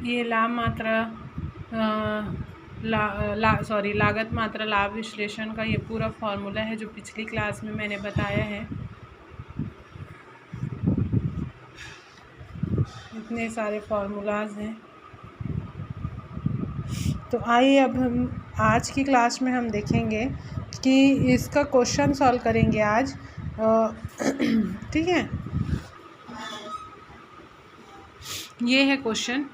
ये लागत मात्रा लाभ विश्लेषण का ये पूरा फॉर्मूला है जो पिछली क्लास में मैंने बताया है। इतने सारे फार्मूलाज हैं। तो आइए अब हम आज की क्लास में हम देखेंगे कि इसका क्वेश्चन सॉल्व करेंगे आज। ठीक है, ये है क्वेश्चन।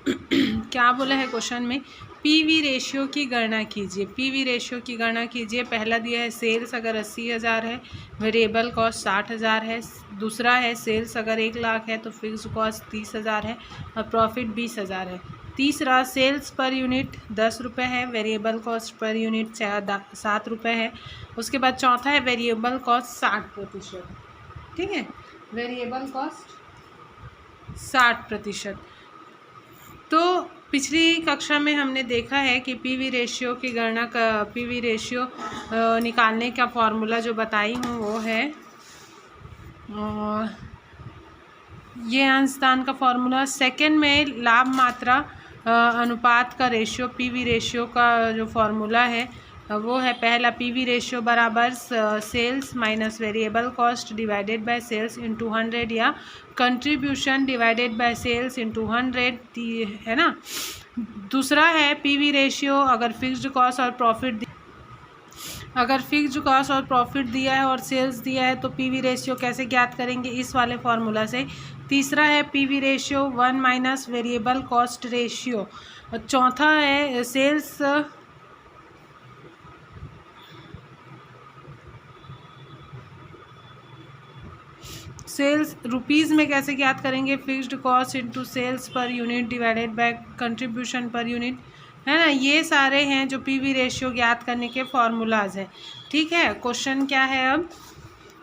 क्या बोला है क्वेश्चन में? पीवी रेशियो की गणना कीजिए। पीवी रेशियो की गणना कीजिए। पहला दिया है सेल्स अगर 80,000 है, वेरिएबल कॉस्ट 60,000 है। दूसरा है सेल्स अगर 1,00,000 है तो फिक्स्ड कॉस्ट 30,000 है और प्रॉफिट 20,000 है। तीसरा सेल्स पर यूनिट 10 रुपये है, वेरिएबल कॉस्ट पर यूनिट 7 रुपये है। उसके बाद चौथा है वेरिएबल कॉस्ट 60%। ठीक है, वेरिएबल कॉस्ट 60%। तो पिछली कक्षा में हमने देखा है कि पीवी रेशियो की गणना का पीवी रेशियो निकालने का फॉर्मूला जो बताई हूँ वो है ये अंशदान का फॉर्मूला। सेकंड में लाभ मात्रा अनुपात का रेशियो, पीवी रेशियो का जो फॉर्मूला है वो है पहला पीवी रेशियो बराबर sales minus variable cost divided by sales into 100 या contribution divided by sales into 100 है ना। दूसरा है पीवी रेशियो अगर फिक्स्ड कॉस्ट और प्रॉफिट दिया है और सेल्स दिया है तो पीवी रेशियो कैसे ज्ञात करेंगे? इस वाले फार्मूला से। तीसरा है PV ratio 1 minus variable cost ratio. और चौथा है सेल्स रुपीज़ में कैसे ज्ञात करेंगे? Fixed cost into sales per unit divided by contribution per unit, है ना। ये सारे हैं जो पीवी रेशियो ज्ञात करने के फॉर्मूलाज हैं। ठीक है, क्वेश्चन क्या है? अब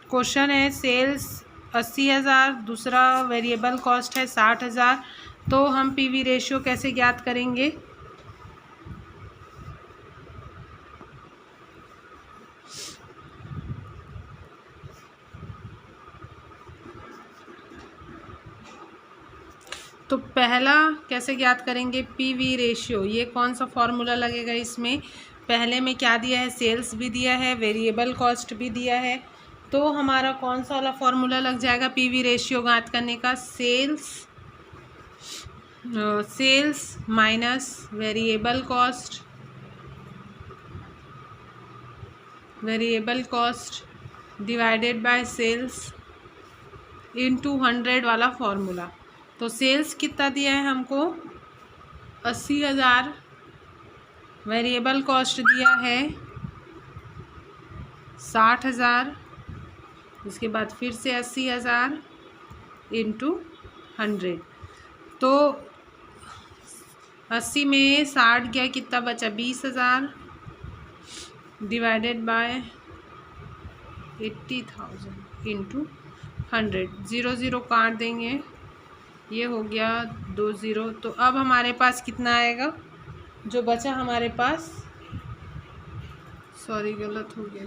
क्वेश्चन है सेल्स 80,000, दूसरा वेरिएबल कॉस्ट है 60,000, तो हम पीवी रेशियो कैसे ज्ञात करेंगे? तो पहला कैसे ज्ञात करेंगे पीवी रेशियो? ये कौन सा फॉर्मूला लगेगा इसमें? पहले में क्या दिया है? सेल्स भी दिया है, वेरिएबल कॉस्ट भी दिया है। तो हमारा कौन सा वाला फॉर्मूला लग जाएगा पीवी रेशियो ज्ञात करने का? Sales minus variable cost divided by sales into 100 वाला फॉर्मूला। तो सेल्स कितना दिया है हमको? 80,000, वेरिएबल कॉस्ट दिया है 60,000, उसके बाद फिर से 80,000 इंटू 100। तो 80 में 60 गया, कितना बचा? 20,000 डिवाइडेड बाय 80,000 इंटू 100। 0 0 काट देंगे, ये हो गया 2 0। तो अब हमारे पास कितना आएगा? जो बचा हमारे पास, सॉरी गलत हो गया,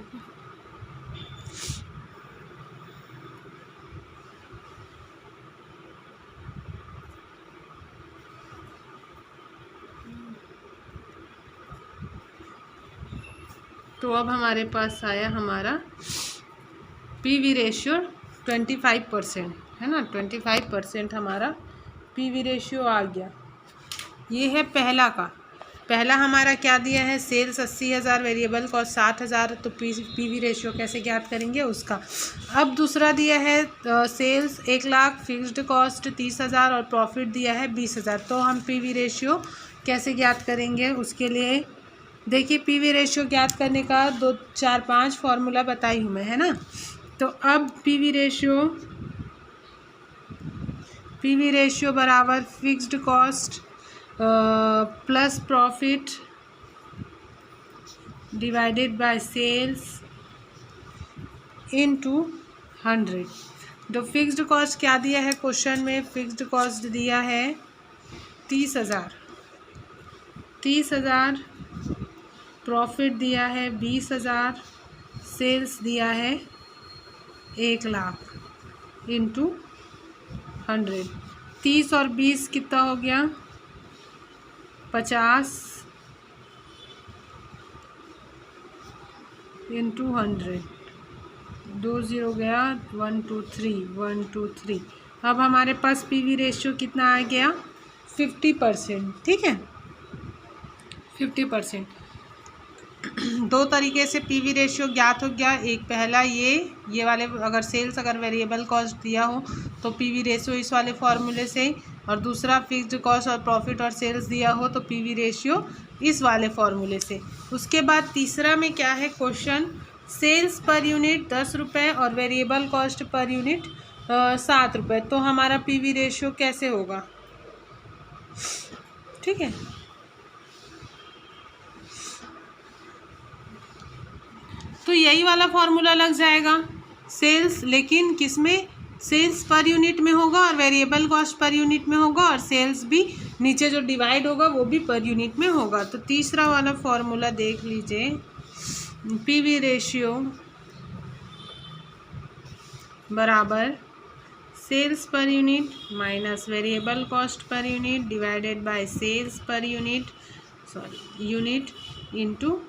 तो अब हमारे पास आया हमारा पीवी रेशियो 25%, है ना। 25% हमारा पीवी रेशियो आ गया। ये है पहला हमारा क्या दिया है? सेल्स 80,000, वेरिएबल कॉस्ट 60,000, तो पीवी रेशियो कैसे ज्ञात करेंगे उसका। अब दूसरा दिया है सेल्स 1,00,000, फिक्स्ड कॉस्ट 30,000 और प्रॉफिट दिया है 20,000। तो हम पीवी रेशियो कैसे ज्ञात करेंगे? उसके लिए देखिए पीवी रेशियो ज्ञात करने का 2 4 5 फार्मूला बताई हूँ मैं, है ना। तो अब पीवी रेशियो बराबर fixed cost plus profit divided by sales into 100। तो फिक्स्ड कॉस्ट क्या दिया है क्वेश्चन में? फिक्स्ड कॉस्ट दिया है 30,000, प्रॉफिट दिया है 20,000, सेल्स दिया है 1,00,000 इंटू 100। 30 और 20 कितना हो गया? 50 इंटू 100, 2 0 गया, 1 2 3, 1 2 3। अब हमारे पास पीवी रेशियो कितना आ गया? 50%। ठीक है, 50%। दो तरीके से पीवी रेशियो ज्ञात हो गया। एक पहला ये वाले, अगर सेल्स अगर वेरिएबल कॉस्ट दिया हो तो पीवी रेशियो इस वाले फॉर्मूले से, और दूसरा फिक्स्ड कॉस्ट और प्रॉफिट और सेल्स दिया हो तो पीवी रेशियो इस वाले फॉर्मूले से। उसके बाद तीसरा में क्या है क्वेश्चन, सेल्स पर यूनिट 10 रुपये और वेरिएबल कॉस्ट पर यूनिट 7 रुपये, तो हमारा पीवी रेशियो कैसे होगा? ठीक है, तो यही वाला फॉर्मूला लग जाएगा सेल्स, लेकिन किस में? सेल्स पर यूनिट में होगा और वेरिएबल कॉस्ट पर यूनिट में होगा, और सेल्स भी नीचे जो डिवाइड होगा वो भी पर यूनिट में होगा। तो तीसरा वाला फॉर्मूला देख लीजिए, पीवी रेशियो बराबर sales per unit minus variable cost per unit divided by sales per unit, unit into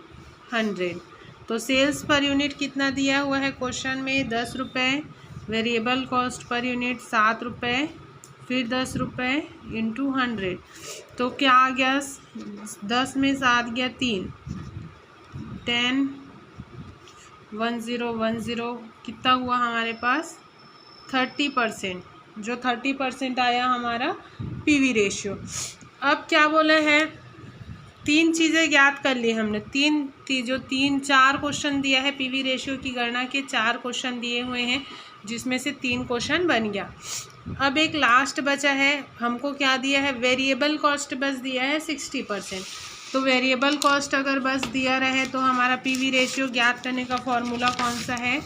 100। तो सेल्स पर यूनिट कितना दिया हुआ है क्वेश्चन में? 10 रुपये, वेरिएबल कॉस्ट पर यूनिट 7 रुपये, फिर 10 रुपये इंटू 100। तो क्या आ गया? 10 में 7 गया 3, 10 1 0 1 0, कितना हुआ हमारे पास? 30%। जो 30% आया हमारा पीवी रेशियो। अब क्या बोला है? 3 चीज़ें ज्ञात कर ली हमने। जो 4 क्वेश्चन दिया है पीवी रेशियो की गणना के 4 क्वेश्चन दिए हुए हैं, जिसमें से 3 क्वेश्चन बन गया। अब एक लास्ट बचा है, हमको क्या दिया है? वेरिएबल कॉस्ट बस दिया है 60%। तो वेरिएबल कॉस्ट अगर बस दिया रहे तो हमारा पीवी रेशियो ज्ञात करने का फॉर्मूला कौन सा है?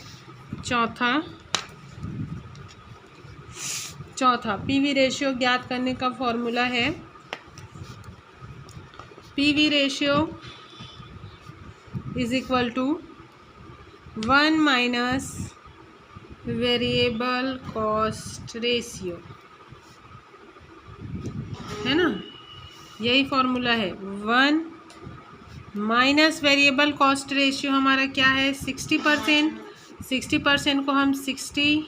चौथा पीवी रेशियो ज्ञात करने का फॉर्मूला है, PV ratio is equal to 1 minus variable cost ratio, है ना? यही फॉर्मूला है। 1 माइनस वेरिएबल कॉस्ट रेशियो हमारा क्या है? 60%। 60% को हम 60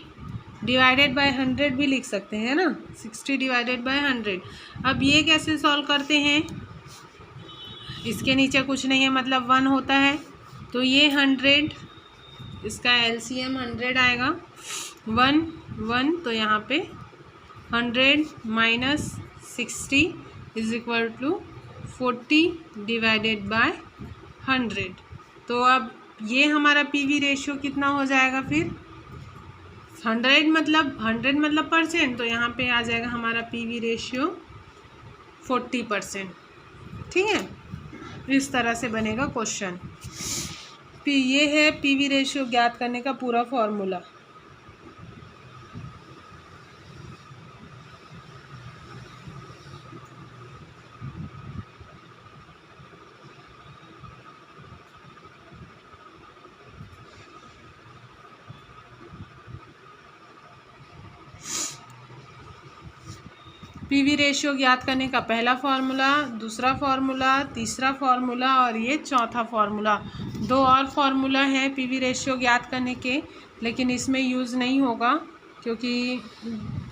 डिवाइडेड बाय 100 भी लिख सकते हैं ना, 60 डिवाइडेड बाय 100। अब ये कैसे सॉल्व करते हैं? इसके नीचे कुछ नहीं है, मतलब 1 होता है, तो ये 100, इसका एलसीएम 100 आएगा। 1 1, तो यहाँ पे 100 minus 60 is equal to 40 divided by 100। तो अब ये हमारा पीवी रेशियो कितना हो जाएगा फिर? 100 मतलब परसेंट, तो यहाँ पे आ जाएगा हमारा पीवी रेशियो 40%। ठीक है, इस तरह से बनेगा क्वेश्चन। ये है पीवी रेशियो ज्ञात करने का पूरा फॉर्मूला। पीवी रेशियो ज्ञात करने का पहला फार्मूला, दूसरा फार्मूला, तीसरा फार्मूला और ये चौथा फार्मूला। 2 और फार्मूला हैं पीवी रेशियो ज्ञात करने के, लेकिन इसमें यूज़ नहीं होगा क्योंकि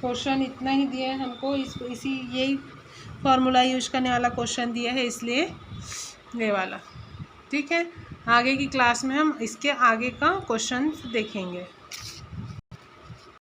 क्वेश्चन इतना ही दिया है हमको। यही फार्मूला यूज करने वाला क्वेश्चन दिया है, इसलिए ये वाला। ठीक है, आगे की क्लास में हम इसके आगे का क्वेश्चन देखेंगे।